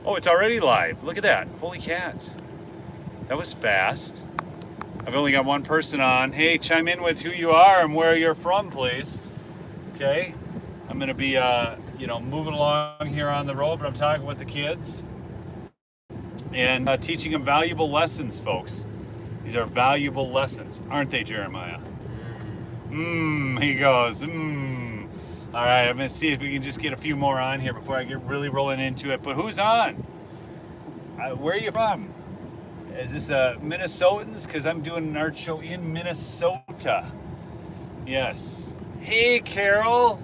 Oh, it's already live. Look at that. Holy cats. That was fast. I've only got one person on. Hey, chime in with who you are and where you're from, please. Okay. I'm going to be, moving along here on the road, but I'm talking with the kids and teaching them valuable lessons, folks. These are valuable lessons, aren't they, Jeremiah? He goes, All right, I'm going to see if we can just get a few more on here before I get really rolling into it. But who's on? Where are you from? Is this Minnesotans? Because I'm doing an art show in Minnesota. Yes. Hey, Carol.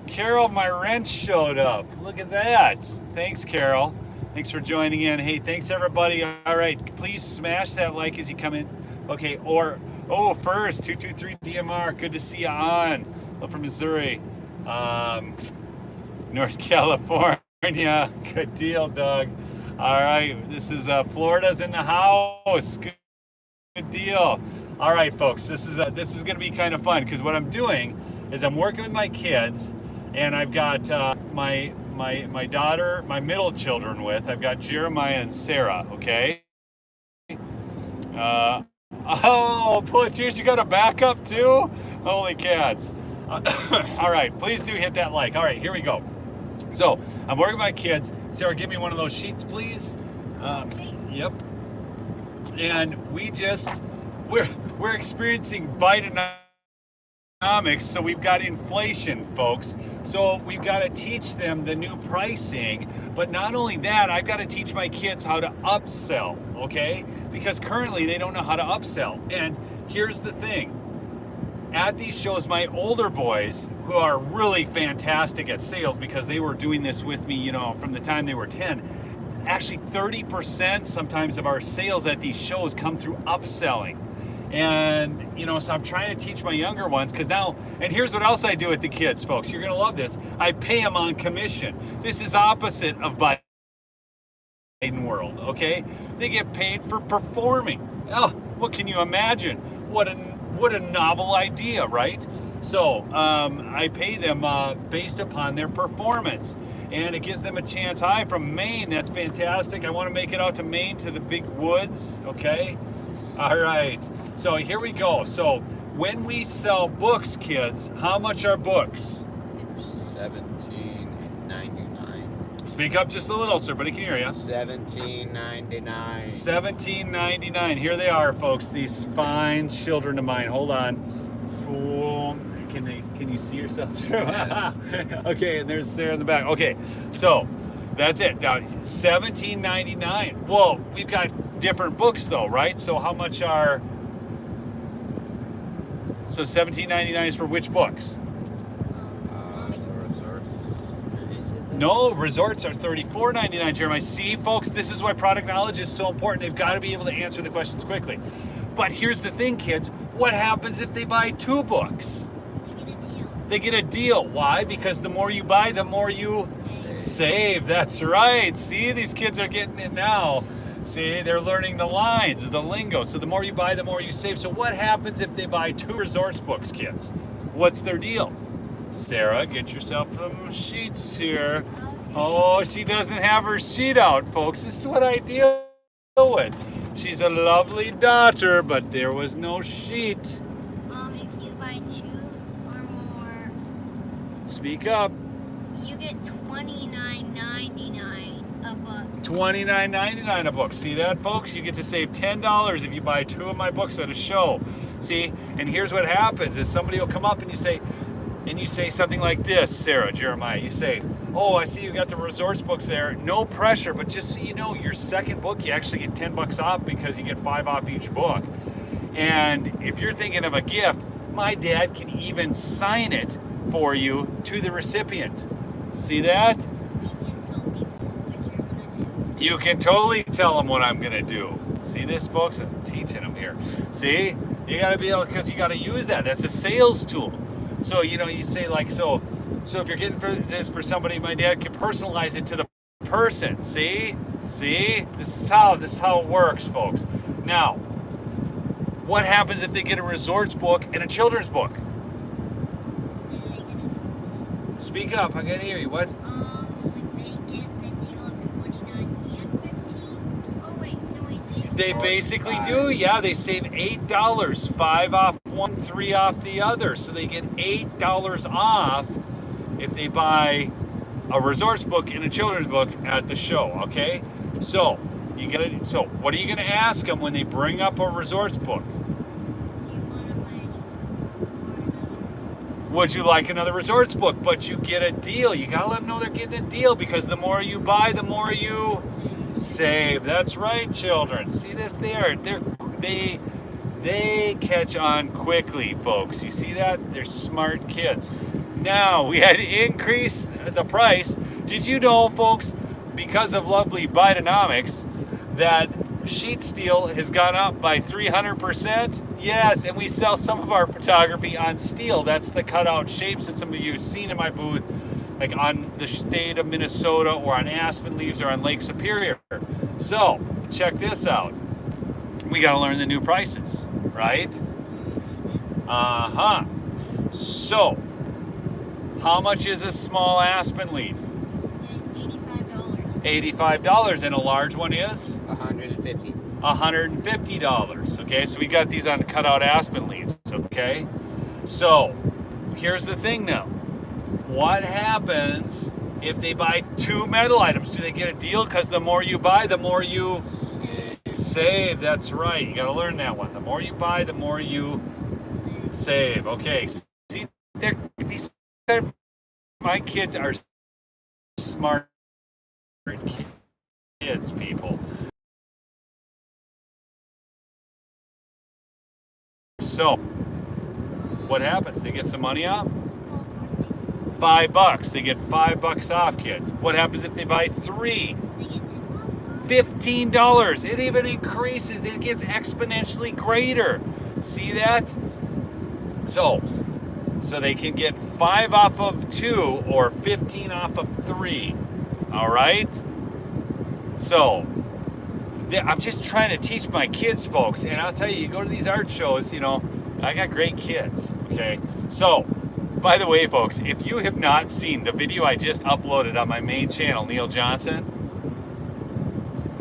Carol, my wrench showed up. Look at that. Thanks, Carol. Thanks for joining in. Hey, thanks, everybody. All right, please smash that like as you come in. Okay, first, 223 DMR. Good to see you on. Well, from Missouri. North California. Good deal, Doug. All right, this is Florida's in the house. Good deal. All right, folks, this is going to be kind of fun because what I'm doing is I'm working with my kids, and I've got my daughter, my middle children with. I've got Jeremiah and Sarah. Okay. Puliters, you got a backup too? Holy cats. All right, please do hit that like. All right, here we go. So I'm working with my kids. Sarah, give me one of those sheets, please. Yep. And we're experiencing Bidenomics, so we've got inflation, folks. So we've got to teach them the new pricing. But not only that, I've got to teach my kids how to upsell, okay? Because currently they don't know how to upsell. And here's the thing. At these shows, my older boys, who are really fantastic at sales because they were doing this with me, from the time they were 10, actually 30% sometimes of our sales at these shows come through upselling. And, so I'm trying to teach my younger ones because now, and here's what else I do with the kids, folks. You're going to love this. I pay them on commission. This is opposite of Biden world, okay? They get paid for performing. Oh, what can you imagine? What a novel idea, right? So I pay them based upon their performance. And it gives them a chance. Hi, from Maine. That's fantastic. I want to make it out to Maine, to the big woods, okay? All right. So here we go. So when we sell books, kids, how much are books? $17.99. Speak up just a little, sir, but I can hear you. $17.99. $17.99. Here they are, folks. These fine children of mine. Hold on. Can you see yourself? Okay, and there's Sarah in the back. Okay, so that's it. Now, $17.99. Well, we've got different books though, right? So how much are? So $17.99 is for which books? No, resorts are $34.99, Jeremiah. See, folks, this is why product knowledge is so important. They've got to be able to answer the questions quickly. But here's the thing, kids. What happens if they buy 2 books? They get a deal. Why? Because the more you buy, the more you save. That's right. See, these kids are getting it now. See, they're learning the lines, the lingo. So the more you buy, the more you save. So what happens if they buy 2 resorts books, kids? What's their deal? Sarah, get yourself some sheets here. Oh, she doesn't have her sheet out, folks. This is what I deal with. She's a lovely daughter, but there was no sheet. If you buy 2 or more, Speak up. you get $29.99 a book. $29.99 a book. See that, folks? You get to save $10 if you buy 2 of my books at a show. See, and here's what happens: is somebody will come up and you say something like this, Sarah, Jeremiah. You say, "Oh, I see you got the resorts books there. No pressure, but just so you know, your second book you actually get $10 off because you get 5 off each book." And if you're thinking of a gift, my dad can even sign it for you to the recipient. See that? You can totally tell them what I'm gonna do. See this, folks? I'm teaching them here. See? You gotta be able, because you gotta use that. That's a sales tool. So, you say like, so if you're getting this for somebody, my dad can personalize it to the person. See? This is how it works, folks. Now, what happens if they get a resorts book and a children's book? Speak up, I can't hear you. What? They get the deal of $29.99. They basically do, yeah. They save $8, 5 off one, 3 off the other. So they get $8 off if they buy a resorts book and a children's book at the show. Okay, so So what are you gonna ask them when they bring up a resorts book? Do you want to buy a or Would you like another resorts book? But you get a deal. You gotta let them know they're getting a deal, because the more you buy, the more you save. That's right, children. See this there? They catch on quickly, folks. You see that? They're smart kids. Now we had to increase the price. Did you know, folks, because of lovely Bidenomics, that sheet steel has gone up by 300%? Yes, and we sell some of our photography on steel. That's the cutout shapes that some of you have seen in my booth, like on the state of Minnesota or on aspen leaves or on Lake Superior. So check this out. We got to learn the new prices, right? So how much is a small aspen leaf? It is $85. $85, and a large one is $150. $150. Okay, so we got these on cutout aspen leaves. Okay, so here's the thing now. What happens if they buy 2 metal items? Do they get a deal? Because the more you buy, the more you save. That's right. You got to learn that one. The more you buy, the more you save. Okay. See, my kids are smart kids, people. So, what happens? They get some money off? $5. They get $5 off, kids. What happens if they buy 3? They get $15. It even increases. It gets exponentially greater. See that? So they can get 5 off of 2 or 15 off of 3. All right? So I'm just trying to teach my kids, folks. And I'll tell you, you go to these art shows, I got great kids. Okay? So, by the way, folks, if you have not seen the video I just uploaded on my main channel, Neil Johnson,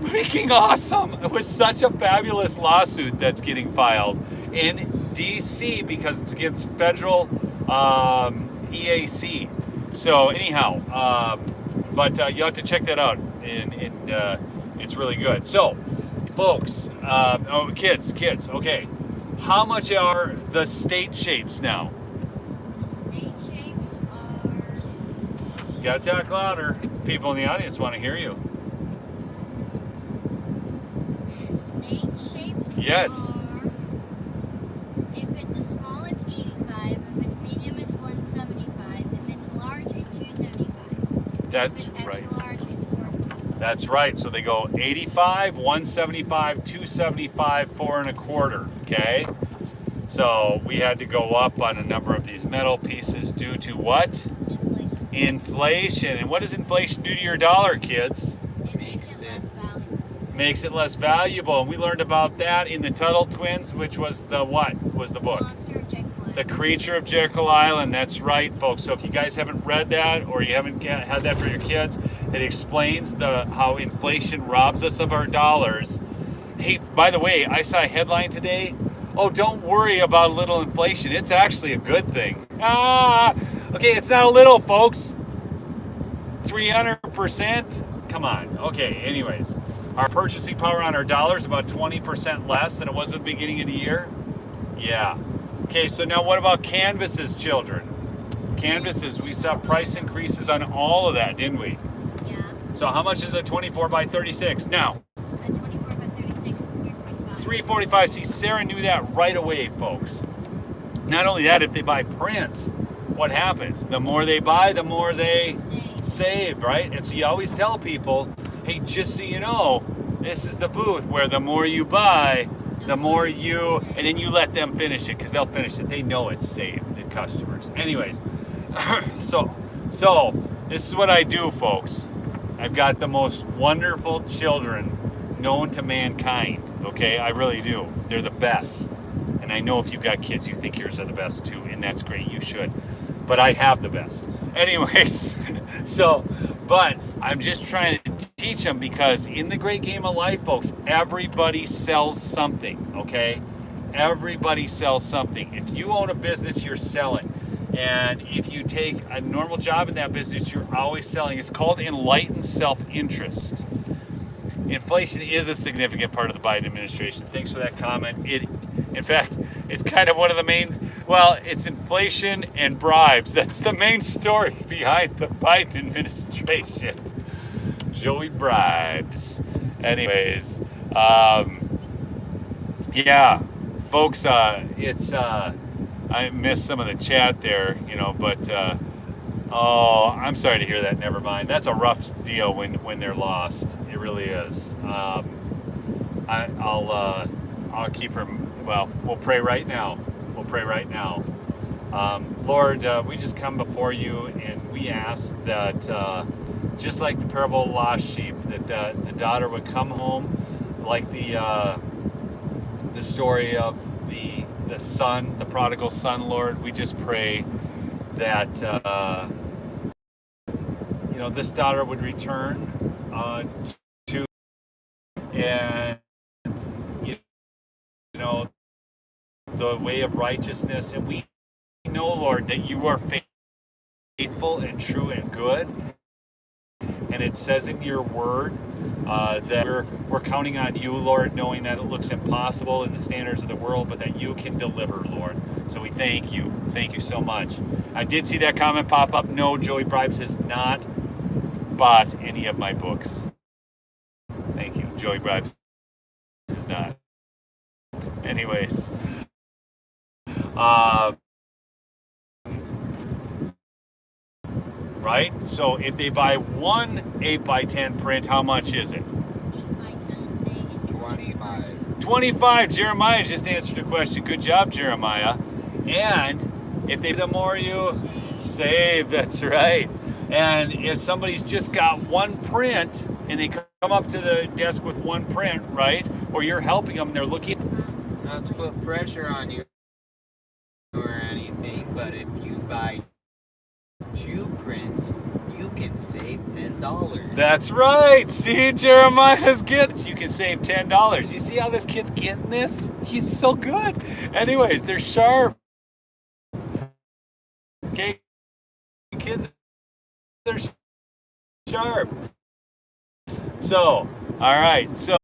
freaking awesome. It was such a fabulous lawsuit that's getting filed in DC because it's against federal EAC. So anyhow, but you have to check that out, and it's really good. So, folks, kids, okay. How much are the state shapes now? the state shapes are You gotta talk louder. People in the audience want to hear you. state shapes. Yes. Are, if it's a small, it's 85. If it's medium, it's 175. If it's large, it's 275. That's if it's right. extra large, it's 450. That's right. So they go 85, 175, 275, 4 1/4. Okay. So we had to go up on a number of these metal pieces due to what? Inflation. Inflation. And what does inflation do to your dollar, kids? It makes it less valuable. Makes it less valuable. And we learned about that in the Tuttle Twins, which was the what? Was the book? Monster of Jekyll Island. The Creature of Jekyll Island. That's right, folks. So if you guys haven't read that, or you haven't had that for your kids, it explains how inflation robs us of our dollars. Hey, by the way, I saw a headline today. Oh, don't worry about a little inflation. It's actually a good thing. Okay, it's not a little, folks. 300%. Come on. Okay, anyways. Our purchasing power on our dollar is about 20% less than it was at the beginning of the year. Yeah. Okay, so now what about canvases, children? Canvases, we saw price increases on all of that, didn't we? Yeah. So how much is a 24 by 36? Now, A 24 by 36 is 345. 345. See, Sarah knew that right away, folks. Not only that, if they buy prints, what happens? The more they buy, the more they save, right? And so you always tell people, hey, just so you know, this is the booth where the more you buy, the more you, and then you let them finish it, because they'll finish it. They know it's saved, the customers. Anyways, so this is what I do, folks. I've got the most wonderful children known to mankind, okay? I really do. They're the best. And I know if you've got kids, you think yours are the best too, and that's great, you should. But I have the best. Anyways, but I'm just trying to teach them because in the great game of life, folks, everybody sells something, okay? Everybody sells something. If you own a business, you're selling. And if you take a normal job in that business, you're always selling. It's called enlightened self-interest. Inflation is a significant part of the Biden administration. Thanks for that comment. In fact, it's kind of one of the main, well, it's inflation and bribes. That's the main story behind the Biden administration. Joey bribes. Anyways, yeah, folks, it's, I missed some of the chat there, but, oh, I'm sorry to hear that. Never mind. That's a rough deal when they're lost. It really is. I'll keep her. Well, we'll pray right now. We'll pray right now. Lord, we just come before you and we ask that, just like the parable of the lost sheep, that the daughter would come home, like the story of the son, the prodigal son. Lord, we just pray that this daughter would return to, and the way of righteousness. And we know, Lord, that you are faithful and true and good. And it says in your word that we're counting on you, Lord, knowing that it looks impossible in the standards of the world, but that you can deliver, Lord. So we thank you. Thank you so much. I did see that comment pop up. No, Joey Bribes has not bought any of my books. Thank you. Joey Bribes has not. Anyways. Right? So if they buy one 8x10 print, how much is it? 8x10. It's 25. 25. Jeremiah just answered a question. Good job, Jeremiah. And if they, the more you save, that's right. And if somebody's just got one print and they come up to the desk with one print, right? Or you're helping them, they're looking. Not to put pressure on you or anything, but if you buy 2 prints, you can save $10. That's right. See, Jeremiah's gets. You can save $10. You see how this kid's getting this? He's so good. Anyways, they're sharp. Okay, kids, they're sharp. So, all right. So.